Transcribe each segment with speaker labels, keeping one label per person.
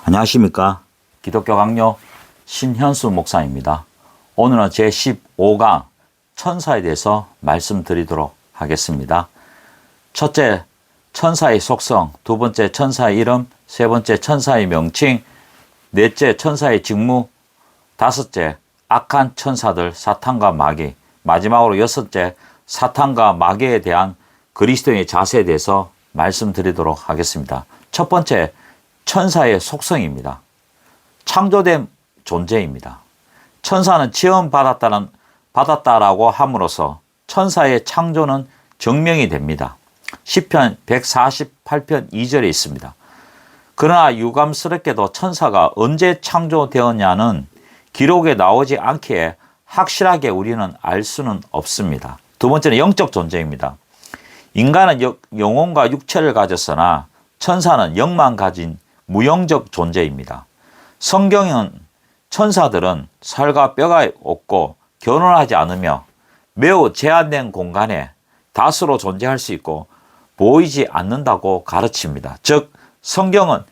Speaker 1: 안녕하십니까. 기독교 강요 신현수 목사입니다. 오늘은 제15강 천사에 대해서 말씀드리도록 하겠습니다. 첫째, 천사의 속성. 두 번째, 천사의 이름. 세 번째, 천사의 명칭. 넷째, 천사의 직무. 다섯째, 악한 천사들 사탄과 마귀. 마지막으로 여섯째, 사탄과 마귀에 대한 그리스도인의 자세에 대해서 말씀드리도록 하겠습니다. 첫 번째, 천사의 속성입니다. 창조된 존재입니다. 천사는 받았다라고 함으로써 천사의 창조는 증명이 됩니다. 시편 148편 2절에 있습니다. 그러나 유감스럽게도 천사가 언제 창조되었냐는 기록에 나오지 않기에 확실하게 우리는 알 수는 없습니다. 두 번째는 영적 존재입니다. 인간은 영혼과 육체를 가졌으나 천사는 영만 가진 무영적 존재입니다. 성경은 천사들은 살과 뼈가 없고 결혼하지 않으며 매우 제한된 공간에 다수로 존재할 수 있고 보이지 않는다고 가르칩니다. 즉 성경은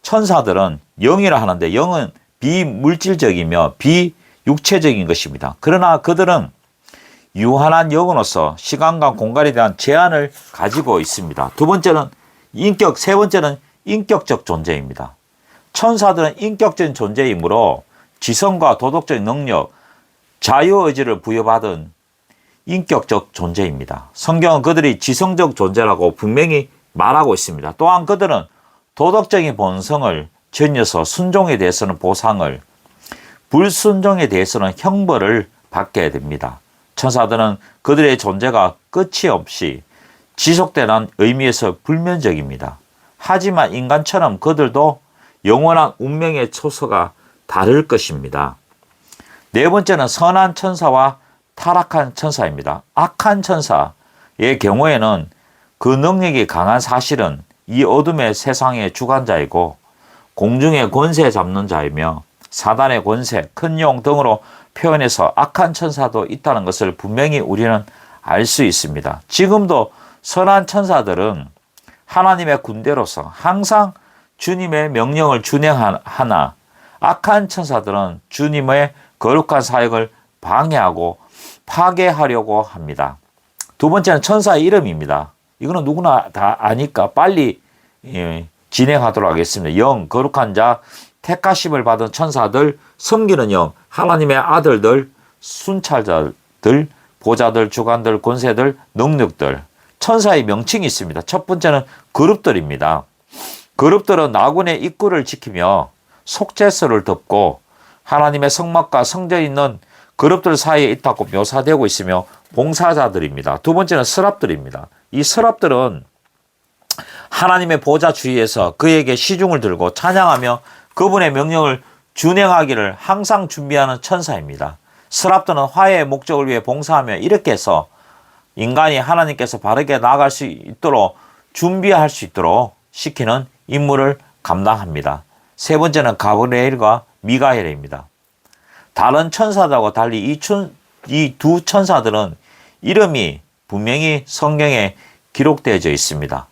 Speaker 1: 천사들은 영이라 하는데 영은 비물질적이며 비육체적인 것입니다. 그러나 그들은 유한한 영으로서 시간과 공간에 대한 제한을 가지고 있습니다. 세 번째는 인격적 존재입니다. 천사들은 인격적인 존재이므로 지성과 도덕적 능력, 자유의지를 부여받은 인격적 존재입니다. 성경은 그들이 지성적 존재라고 분명히 말하고 있습니다. 또한 그들은 도덕적인 본성을 지녀서 순종에 대해서는 보상을, 불순종에 대해서는 형벌을 받게 됩니다. 천사들은 그들의 존재가 끝이 없이 지속되는 의미에서 불면적입니다. 하지만 인간처럼 그들도 영원한 운명의 초서가 다를 것입니다. 네 번째는 선한 천사와 타락한 천사입니다. 악한 천사의 경우에는 그 능력이 강한 사실은 이 어둠의 세상의 주관자이고 공중의 권세 잡는 자이며 사단의 권세, 큰 용 등으로 표현해서 악한 천사도 있다는 것을 분명히 우리는 알 수 있습니다. 지금도 선한 천사들은 하나님의 군대로서 항상 주님의 명령을 준행하나 악한 천사들은 주님의 거룩한 사역을 방해하고 파괴하려고 합니다. 두 번째는 천사의 이름입니다. 이거는 누구나 다 아니까 빨리 진행하도록 하겠습니다. 영, 거룩한 자, 택하심을 받은 천사들, 섬기는 영, 하나님의 아들들, 순찰자들, 보좌들, 주관들, 권세들, 능력들. 천사의 명칭이 있습니다. 첫 번째는 그룹들입니다. 그룹들은 나군의 입구를 지키며 속죄서를 덮고 하나님의 성막과 성전이 있는 그룹들 사이에 있다고 묘사되고 있으며 봉사자들입니다. 두 번째는 서랍들입니다. 이 서랍들은 하나님의 보좌 주위에서 그에게 시중을 들고 찬양하며 그분의 명령을 준행하기를 항상 준비하는 천사입니다. 서랍들은 화해의 목적을 위해 봉사하며 이렇게 해서 인간이 하나님께서 바르게 나아갈 수 있도록 준비할 수 있도록 시키는 임무를 감당합니다. 세 번째는 가브리엘과 미가엘입니다. 다른 천사들하고 달리 이 두 천사들은 이름이 분명히 성경에 기록되어져 있습니다.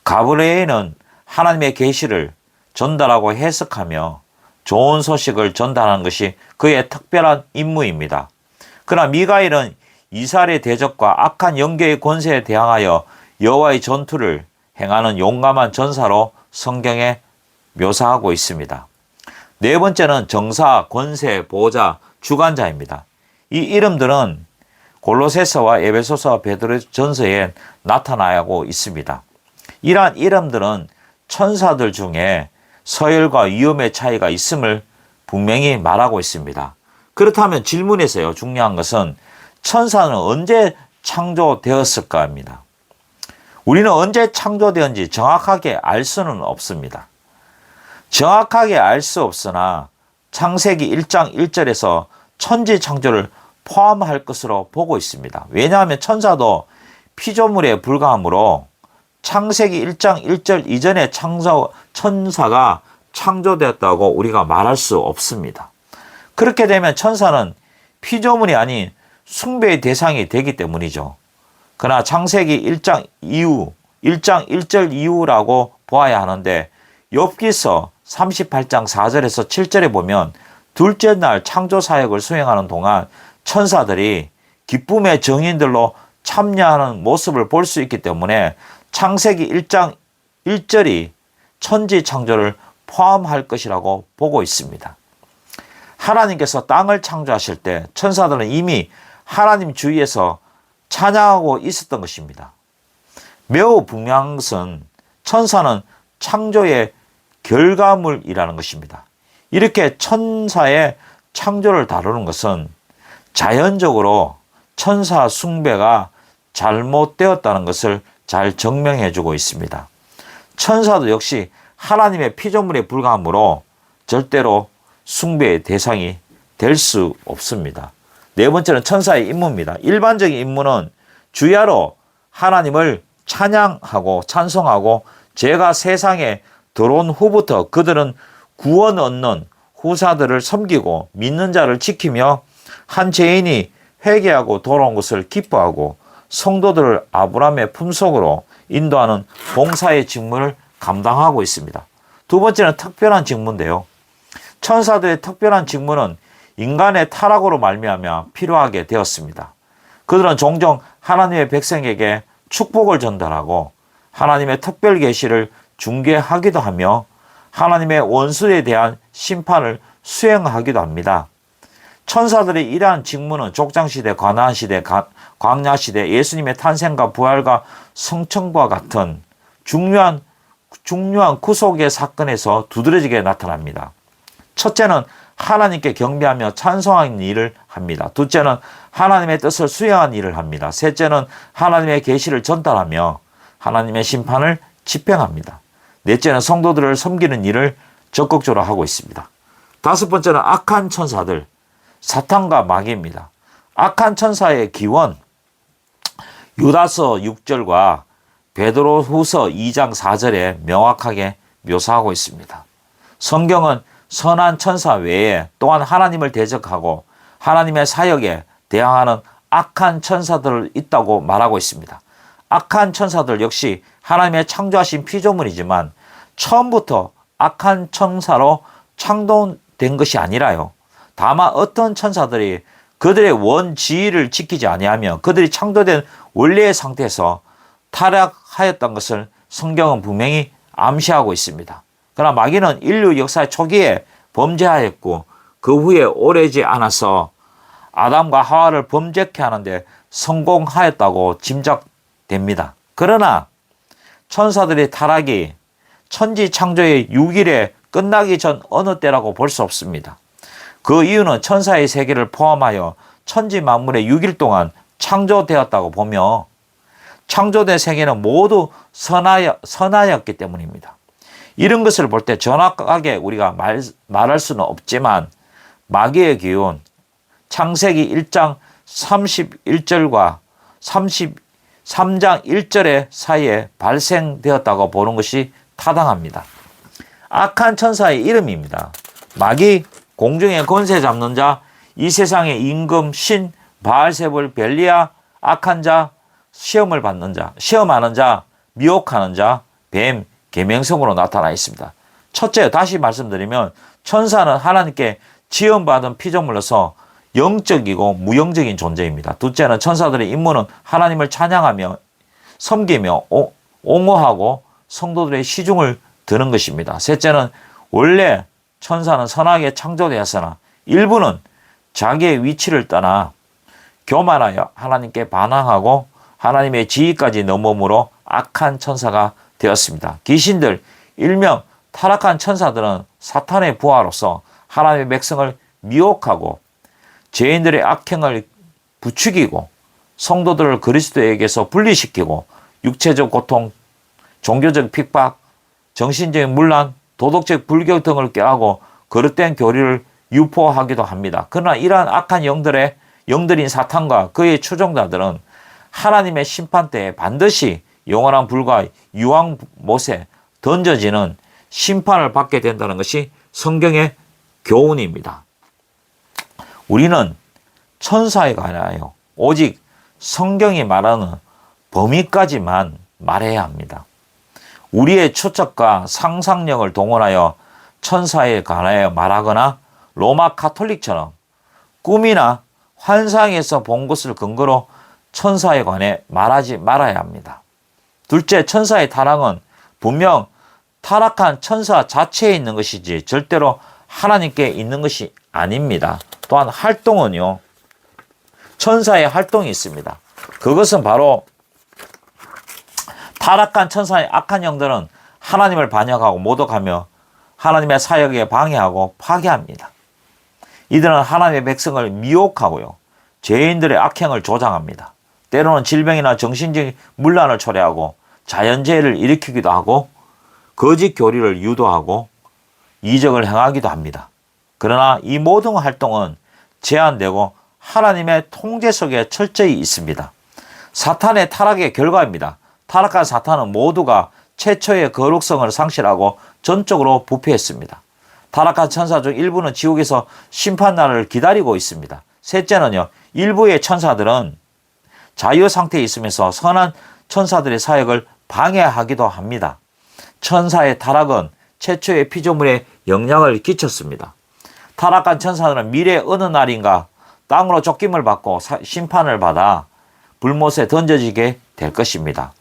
Speaker 1: 가브리엘은 하나님의 계시를 전달하고 해석하며 좋은 소식을 전달하는 것이 그의 특별한 임무입니다. 그러나 미가엘은 이스라엘의 대적과 악한 영계의 권세에 대항하여 여호와의 전투를 행하는 용감한 전사로 성경에 묘사하고 있습니다. 네 번째는 정사, 권세, 보호자, 주관자입니다. 이 이름들은 골로새서와 에베소서와 베드로전서에 나타나고 있습니다. 이러한 이름들은 천사들 중에 서열과 위험의 차이가 있음을 분명히 말하고 있습니다. 그렇다면 질문에서요, 중요한 것은 천사는 언제 창조되었을까 합니다. 우리는 언제 창조되었는지 정확하게 알 수는 없습니다. 정확하게 알 수 없으나 창세기 1장 1절에서 천지 창조를 포함할 것으로 보고 있습니다. 왜냐하면 천사도 피조물에 불과하므로 창세기 1장 1절 이전에 천사가 창조되었다고 우리가 말할 수 없습니다. 그렇게 되면 천사는 피조물이 아닌 숭배의 대상이 되기 때문이죠. 그러나 창세기 1장 1절 이후라고 보아야 하는데 욥기서 38장 4절에서 7절에 보면 둘째 날 창조 사역을 수행하는 동안 천사들이 기쁨의 정인들로 참여하는 모습을 볼 수 있기 때문에 창세기 1장 1절이 천지 창조를 포함할 것이라고 보고 있습니다. 하나님께서 땅을 창조하실 때 천사들은 이미 하나님 주위에서 찬양하고 있었던 것입니다. 매우 분명한 것은 천사는 창조의 결과물이라는 것입니다. 이렇게 천사의 창조를 다루는 것은 자연적으로 천사 숭배가 잘못되었다는 것을 잘 증명해 주고 있습니다. 천사도 역시 하나님의 피조물에 불과하므로 절대로 숭배의 대상이 될 수 없습니다. 네 번째는 천사의 임무입니다. 일반적인 임무는 주야로 하나님을 찬양하고 찬송하고 죄가 세상에 들어온 후부터 그들은 구원 얻는 후사들을 섬기고 믿는 자를 지키며 한 죄인이 회개하고 돌아온 것을 기뻐하고 성도들을 아브라함의 품속으로 인도하는 봉사의 직무를 감당하고 있습니다. 두 번째는 특별한 직무인데요. 천사들의 특별한 직무는 인간의 타락으로 말미암아 필요하게 되었습니다. 그들은 종종 하나님의 백성에게 축복을 전달하고 하나님의 특별 계시를 중개하기도 하며 하나님의 원수에 대한 심판을 수행하기도 합니다. 천사들의 이러한 직무는 족장시대, 가나안시대, 광야시대, 예수님의 탄생과 부활과 성천과 같은 중요한 구속의 사건에서 두드러지게 나타납니다. 첫째는 하나님께 경배하며 찬송하는 일을 합니다. 둘째는 하나님의 뜻을 수행하는 일을 합니다. 셋째는 하나님의 계시를 전달하며 하나님의 심판을 집행합니다. 넷째는 성도들을 섬기는 일을 적극적으로 하고 있습니다. 다섯 번째는 악한 천사들, 사탄과 마귀입니다. 악한 천사의 기원, 유다서 6절과 베드로후서 2장 4절에 명확하게 묘사하고 있습니다. 성경은 선한 천사 외에 또한 하나님을 대적하고 하나님의 사역에 대항하는 악한 천사들 있다고 말하고 있습니다. 악한 천사들 역시 하나님의 창조하신 피조물이지만 처음부터 악한 천사로 창조된 것이 아니라요. 다만 어떤 천사들이 그들의 원지위를 지키지 아니하며 그들이 창조된 원래의 상태에서 타락하였던 것을 성경은 분명히 암시하고 있습니다. 그러나 마귀는 인류 역사의 초기에 범죄하였고 그 후에 오래지 않아서 아담과 하와를 범죄케 하는데 성공하였다고 짐작됩니다. 그러나 천사들의 타락이 천지 창조의 6일에 끝나기 전 어느 때라고 볼 수 없습니다. 그 이유는 천사의 세계를 포함하여 천지 만물의 6일 동안 창조되었다고 보며 창조된 세계는 모두 선하였기 때문입니다. 이런 것을 볼 때 정확하게 우리가 말할 수는 없지만 마귀의 기운, 창세기 1장 31절과 33장 1절의 사이에 발생되었다고 보는 것이 타당합니다. 악한 천사의 이름입니다. 마귀, 공중의 권세 잡는 자, 이 세상의 임금, 신, 바알세불, 벨리아, 악한 자, 시험하는 자, 미혹하는 자, 뱀, 계명성으로 나타나 있습니다. 첫째, 다시 말씀드리면 천사는 하나님께 지음받은 피조물로서 영적이고 무영적인 존재입니다. 둘째는 천사들의 임무는 하나님을 찬양하며 섬기며 옹호하고 성도들의 시중을 드는 것입니다. 셋째는 원래 천사는 선하게 창조되었으나 일부는 자기의 위치를 떠나 교만하여 하나님께 반항하고 하나님의 지위까지 넘음으로 악한 천사가 되었습니다. 귀신들, 일명 타락한 천사들은 사탄의 부하로서 하나님의 백성을 미혹하고 죄인들의 악행을 부추기고 성도들을 그리스도에게서 분리시키고 육체적 고통, 종교적 핍박, 정신적인 문란, 도덕적 불교 등을 꾀하고 거릇된 교리를 유포하기도 합니다. 그러나 이러한 악한 영들인 사탄과 그의 추종자들은 하나님의 심판 때에 반드시 영원한 불과 유황못에 던져지는 심판을 받게 된다는 것이 성경의 교훈입니다. 우리는 천사가 아니라요, 오직 성경이 말하는 범위까지만 말해야 합니다. 우리의 추측과 상상력을 동원하여 천사에 관하여 말하거나 로마 카톨릭처럼 꿈이나 환상에서 본 것을 근거로 천사에 관해 말하지 말아야 합니다. 둘째, 천사의 타락은 분명 타락한 천사 자체에 있는 것이지 절대로 하나님께 있는 것이 아닙니다. 또한 활동은요, 천사의 활동이 있습니다. 그것은 바로 타락한 천사의 악한 영들은 하나님을 반역하고 모독하며 하나님의 사역에 방해하고 파괴합니다. 이들은 하나님의 백성을 미혹하고요, 죄인들의 악행을 조장합니다. 때로는 질병이나 정신적인 문란을 초래하고 자연재해를 일으키기도 하고 거짓 교리를 유도하고 이적을 행하기도 합니다. 그러나 이 모든 활동은 제한되고 하나님의 통제 속에 철저히 있습니다. 사탄의 타락의 결과입니다. 타락한 사탄은 모두가 최초의 거룩성을 상실하고 전적으로 부패했습니다. 타락한 천사 중 일부는 지옥에서 심판날을 기다리고 있습니다. 셋째는요, 일부의 천사들은 자유 상태에 있으면서 선한 천사들의 사역을 방해하기도 합니다. 천사의 타락은 최초의 피조물에 영향을 끼쳤습니다. 타락한 천사들은 미래 어느 날인가 땅으로 쫓김을 받고 심판을 받아 불못에 던져지게 될 것입니다.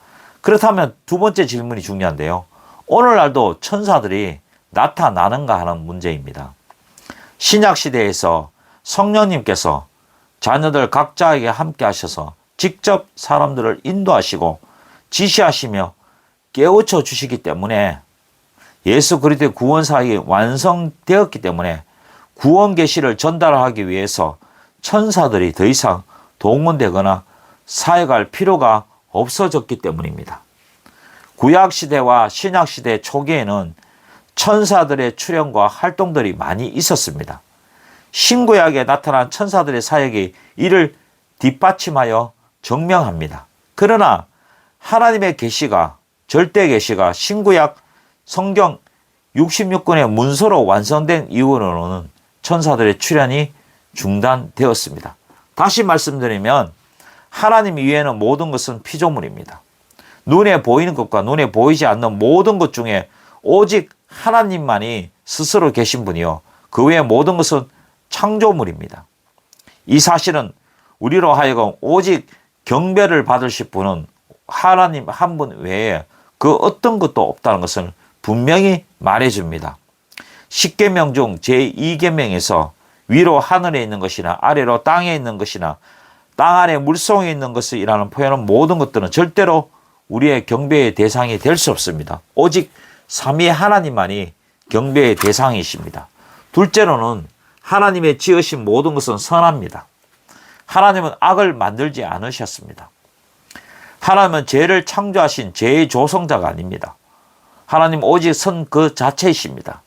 Speaker 1: 그렇다면 두 번째 질문이 중요한데요. 오늘날도 천사들이 나타나는가 하는 문제입니다. 신약시대에서 성령님께서 자녀들 각자에게 함께 하셔서 직접 사람들을 인도하시고 지시하시며 깨우쳐 주시기 때문에 예수 그리스도의 구원 사역이 완성되었기 때문에 구원 계시를 전달하기 위해서 천사들이 더 이상 동원되거나 사역할 필요가 없어졌기 때문입니다. 구약시대와 신약시대 초기에는 천사들의 출현과 활동들이 많이 있었습니다. 신구약에 나타난 천사들의 사역이 이를 뒷받침하여 증명합니다. 그러나 하나님의 계시가, 절대 계시가 신구약 성경 66권의 문서로 완성된 이후로는 천사들의 출현이 중단되었습니다. 다시 말씀드리면 하나님 이외에는 모든 것은 피조물입니다. 눈에 보이는 것과 눈에 보이지 않는 모든 것 중에 오직 하나님만이 스스로 계신 분이요, 그 외의 모든 것은 창조물입니다. 이 사실은 우리로 하여금 오직 경배를 받으실 분은 하나님 한 분 외에 그 어떤 것도 없다는 것을 분명히 말해줍니다. 10계명 중 제2계명에서 위로 하늘에 있는 것이나 아래로 땅에 있는 것이나 땅 안에 물속에 있는 것이라는 표현은 모든 것들은 절대로 우리의 경배의 대상이 될 수 없습니다. 오직 삼위 하나님만이 경배의 대상이십니다. 둘째로는 하나님의 지으신 모든 것은 선합니다. 하나님은 악을 만들지 않으셨습니다. 하나님은 죄를 창조하신 죄의 조성자가 아닙니다. 하나님 오직 선 그 자체이십니다.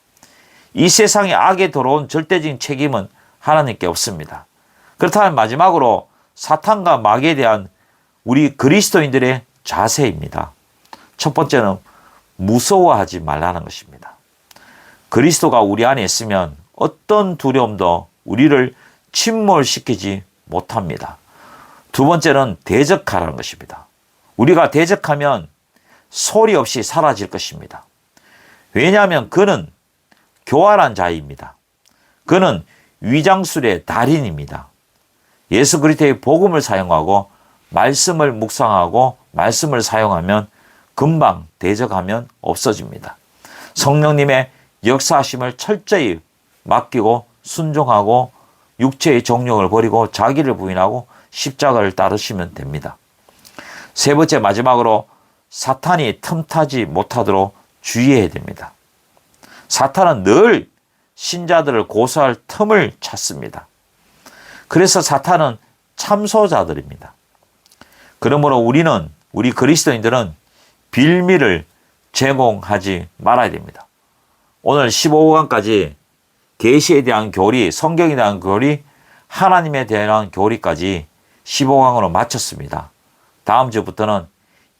Speaker 1: 이 세상에 악에 들어온 절대적인 책임은 하나님께 없습니다. 그렇다면 마지막으로 사탄과 마귀에 대한 우리 그리스도인들의 자세입니다. 첫 번째는 무서워하지 말라는 것입니다. 그리스도가 우리 안에 있으면 어떤 두려움도 우리를 침몰시키지 못합니다. 두 번째는 대적하라는 것입니다. 우리가 대적하면 소리 없이 사라질 것입니다. 왜냐하면 그는 교활한 자입니다. 그는 위장술의 달인입니다. 예수 그리스도의 복음을 사용하고 말씀을 묵상하고 말씀을 사용하면 금방 대적하면 없어집니다. 성령님의 역사하심을 철저히 맡기고 순종하고 육체의 정욕을 버리고 자기를 부인하고 십자가를 따르시면 됩니다. 세 번째, 마지막으로 사탄이 틈타지 못하도록 주의해야 됩니다. 사탄은 늘 신자들을 고소할 틈을 찾습니다. 그래서 사탄은 참소자들입니다. 그러므로 우리 그리스도인들은 빌미를 제공하지 말아야 됩니다. 오늘 15강까지 계시에 대한 교리, 성경에 대한 교리, 하나님에 대한 교리까지 15강으로 마쳤습니다. 다음 주부터는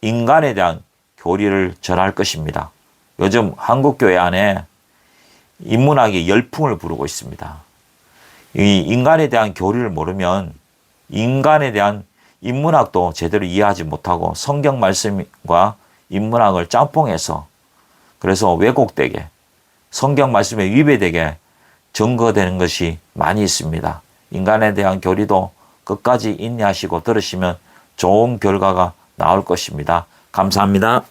Speaker 1: 인간에 대한 교리를 전할 것입니다. 요즘 한국교회 안에 인문학이 열풍을 부르고 있습니다. 이 인간에 대한 교리를 모르면 인간에 대한 인문학도 제대로 이해하지 못하고 성경 말씀과 인문학을 짬뽕해서 그래서 왜곡되게 성경 말씀에 위배되게 증거되는 것이 많이 있습니다. 인간에 대한 교리도 끝까지 인내하시고 들으시면 좋은 결과가 나올 것입니다. 감사합니다.